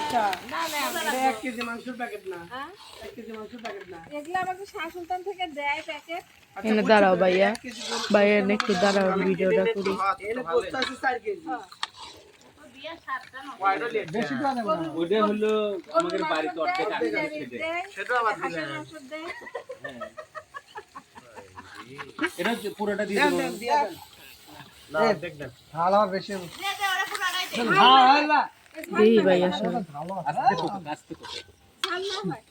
আচ্ছা না না এটা 1 কেজি মাংসের প্যাকেট না। হ্যাঁ 1 কেজি মাংসের প্যাকেট না। এগুলা আমাকে শাহ সুলতান থেকে দেয় প্যাকেট। এনে দাঁড়াও ভাইয়া, ভাইয়া একটু দাঁড়াও, ভিডিওটা করি। এনে বস্তা আছে 4 কেজি। তো দিয়া 7টা না। ওইটা বেশি তো দেব না। ওইটা হলো আমাদের বাড়িতে অর্ধেক আছে সেটা আবার দিলেন। হ্যাঁ এটা পুরোটা দিয়ে দেব। না দেখ দেন ঝাল আর বেশি দে দে ওরা পুরোটাই দে। হ্যাঁ না দেই ভাইয়া সব আস্তে কত ঝাল না হয়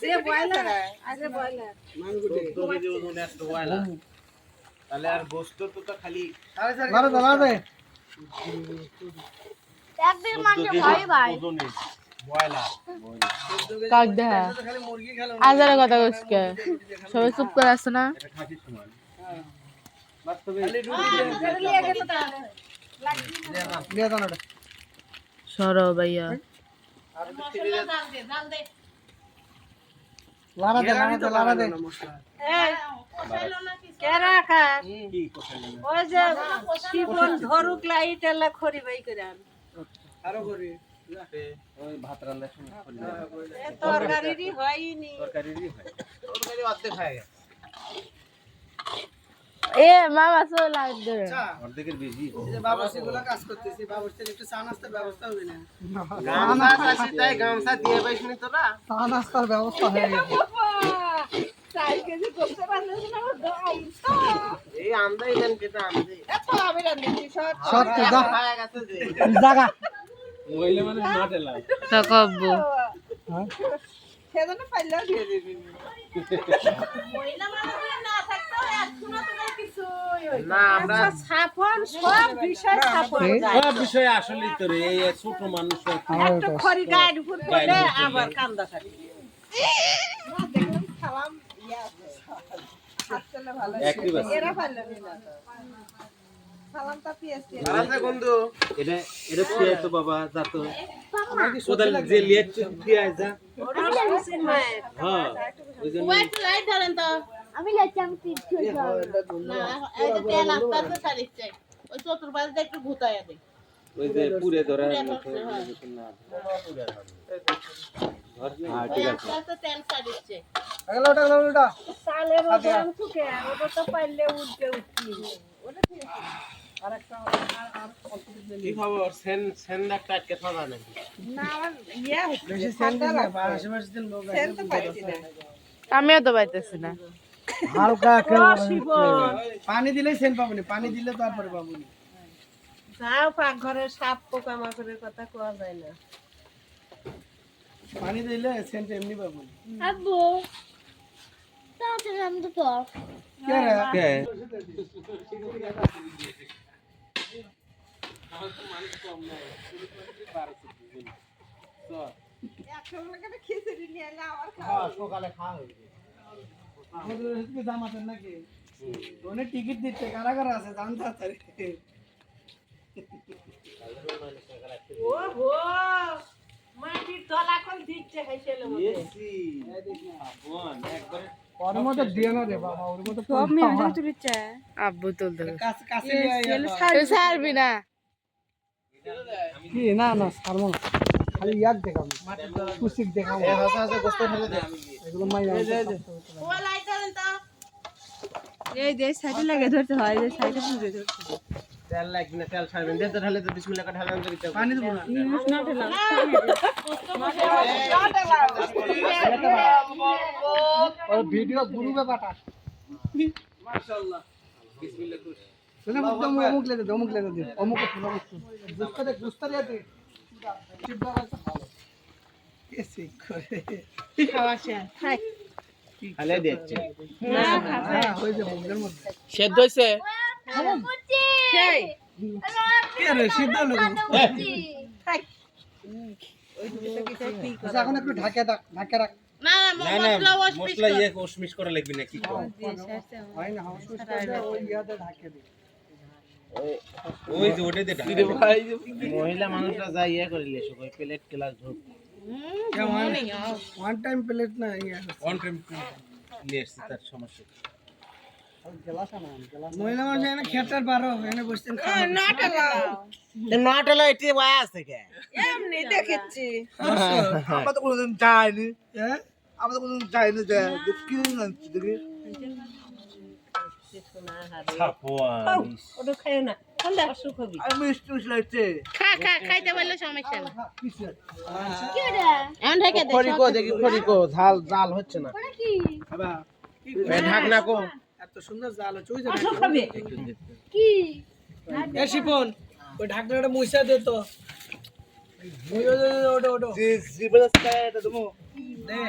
যে বয়লার আরে বয়লার মানগুটি 2 কেজি ওজন একটা বয়লার তাহলে আর গোশত তো খালি লাড়ে একদিন মাংস খাই ভাই বয়লার কাক দেখা খালি মুরগি খেলো আজারে কথা কইছকে সবাই চুপ করে আছে না। এটা খাসির সমান বাস্তবে খালি রুটি লিয়ে গেল তাহলে লাগবে লিয়ে দাও না সরো ভাইয়া মশলা ডাল দে লাড়া দে এই কষাইলো না কিছু কেরা খা কি কষাইলো না ওই যে শিবন ধরুক লাইট এলা খড়ি বাই করে আন আরো করি ওই ভাত রান্নার সময় করি তরকারিরই হয়নি তরকারিরই হয় তরকারি অর্ধেক খায় এ মামা চলে লাগবে অর্ধেকের বেশি এই যে বাবুর্চিগুলো কাজ করতেছি বাবুর্চির একটু চা নাস্তার ব্যবস্থা হবে না গামছা আছে তাই গামছা দিয়ে পাইছনি তোরা চা নাস্তার ব্যবস্থা হয়ে গেছে 4 কেজি করতে পারলে না গাই এই আমদাই দেন কেটা আমদাই এত আমি রান্নি সব তো দা খায় গেছে যে জায়গা মহিলা মানে নট এলাও তো কব্বু সেজন্য পাইলা দিয়ে দিবি মহিলা মানে না থাকতো এখনো তো কিছু না আমরা ছাপন সব বিষয় ছাপন যায় সব বিষয় আসলে তো রে এই ছোট মানুষ একটু খড়ি গায়ের উপর পড়লে আবার কান্দা থাকে না দেখলাম খাওয়াম ইয়া আসলে ভালো এরা ভালো না সালামটা পিএসসি আরে বন্ধু এটা এটা পিয়ে তো বাবা যা তো কোদাল যে লিয়ে দিয়ে যা ওরা মেশিন মায়ের হ্যাঁ ওই জন্য ওয়াইট লাইট ধরেন তো আমি লাইটাম কিছু না এই যে তেল আস্তে ছাড়িচ্ছে ওই চতুর্পাশে একটু ঘুতায়া দে ওই যে পুরে ধরে না হ্যাঁ ঠিক আছে আস্তে তেল ছাড়িচ্ছে ওটা সালের দাম চুকে ওটা তো পাইলে উঠতে উঠছি ওটা ঠিক আছে আরেকটা আর কি খবর সেন একটা আটকে থাকা নাকি না আমার ইয়া বেশি সেন দিলে আশেপাশে দিন লোক সেন তো পাইছি না আমিও তো পাইতেছি না। হালকা পানি দিলেই সেন পাবনি পানি দিলে তারপরে পাবনি যাও পাকঘরে সাপ পোকা মাকড়ের কথা কোয়া যায় না পানি দিলে সেন এমনি পাবনি আব্বু তাতে নাম তো তো কে রে কে সকালে খাওয়া হয়েছে আমাদের দাম আছে নাকি ওনে টিকিট দিতে কারা কারা আছে জানতে আছে ওহো মাটির তলা কোন দিচ্ছে হাইছেলে মধ্যে ওর মধ্যে দিয়ে না রে বাবা ওর মধ্যে সব মেয়ে তুলিছে আব্বু তুলতে কাছে কাছে ছাড়বি না কি না না সারমো না খালি ইয়াক দেখাবো কুচিক দেখাবো এ হাসা হাসা গোস্ত ফেলে দে এগুলো মাইয়া ও লাইট দেন তো এই যে সাইডে লাগে ধরতে হয় যে সাইডে পুরো ধরতে তেল লাগবে না তেল ছাড়বেন দে তো ঢালে তো বিসমিল্লাহ কা ঢালান দিতে পানি দেব না না ঢেলা और वीडियो गुरु में बाटा माशाल्लाह बिस्मिल्लाह कुछ चले अमुक ले दे अमुक को गुस्ता दे गुस्ता दे चिपड़ा का भालो कैसे करे খাওয়াছে খাই খালে দিচ্ছে না হ্যাঁ ওই যে মুগের মধ্যে সেদ্ধ হইছে সেই কে রে সিদ্ধ লোক খাই আচ্ছা এখন একটু ঢাকে রাখ না মশলা ইয়ে ওশমিশ করা লাগবে না কি কর হয় না হাউস করে ওই ইয়াতে ঢাকে দে ওই যে ওটা দে মহিলা মানুষরা যা ইয়া করিলে সবাই প্লেট ক্লাস ধর ওয়ান টাইম প্লেট না ইয়া অন টাইম নিয়ে আসছে তার সমস্যা মহিলা মানুষ এখানে খেটার পারো এখানে বসতেন নটলা এটি ওয়া আছে কে এমনি দেখেছি আমরা তো কোনোদিন যাইনি আমরা তো কোনোদিন যাইনি যে কি জানছি দেখি ওটা খাইও না ঠান্ডা অসুখ হবে আমি মিষ্টি মিষ্টি লাগছে খা খা খাইতে বললে সমস্যা না এমন ঢেকে দে খড়িকো দেখি খড়িকো ঝাল জাল হচ্ছে না ঢাকনা কো এত সুন্দর জাল হচ্ছে ওই যে অসুখ হবে এ শিপন ওই ঢাকনাটা মুইসা দে তো ওই ওটা ওটা জি জিবরাস্তা এটা তুমি দে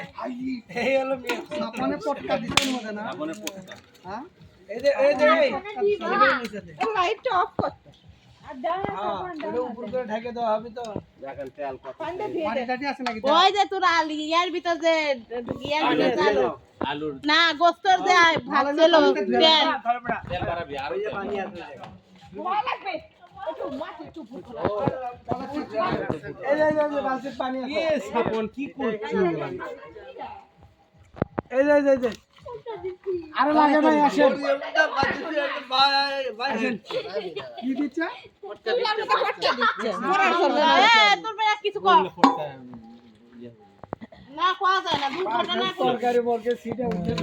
এই হলো সাপনে পটকা দিছেন মতে না সাপনে পটকা হ্যাঁ এই যে মুইসা দে লাইট অফ করতে ওটা উপর করে ঢেকে দাও হবে তো দেখেন তেল কত পানিটাটি আছে নাকি ওই যে তোর ইয়ার ভিতর যে ইয়ার ভিতর চালু আলুর না গোস্তর যে ভাত ছিল তেল তেল বাড়াবি আর ওই যে পানি আছে ভয় লাগবে একটু মাটি চুপ করে এই যে বালতির পানি আছে এ সাপন কি করছো এই যে আরে লাগে নাই আসেন আসেন কি দিচ্ছে তোর ভাই কিছু কর না কোয়া যায় না দুধ ঘটনা তরকারি বলকে সিটে উঠে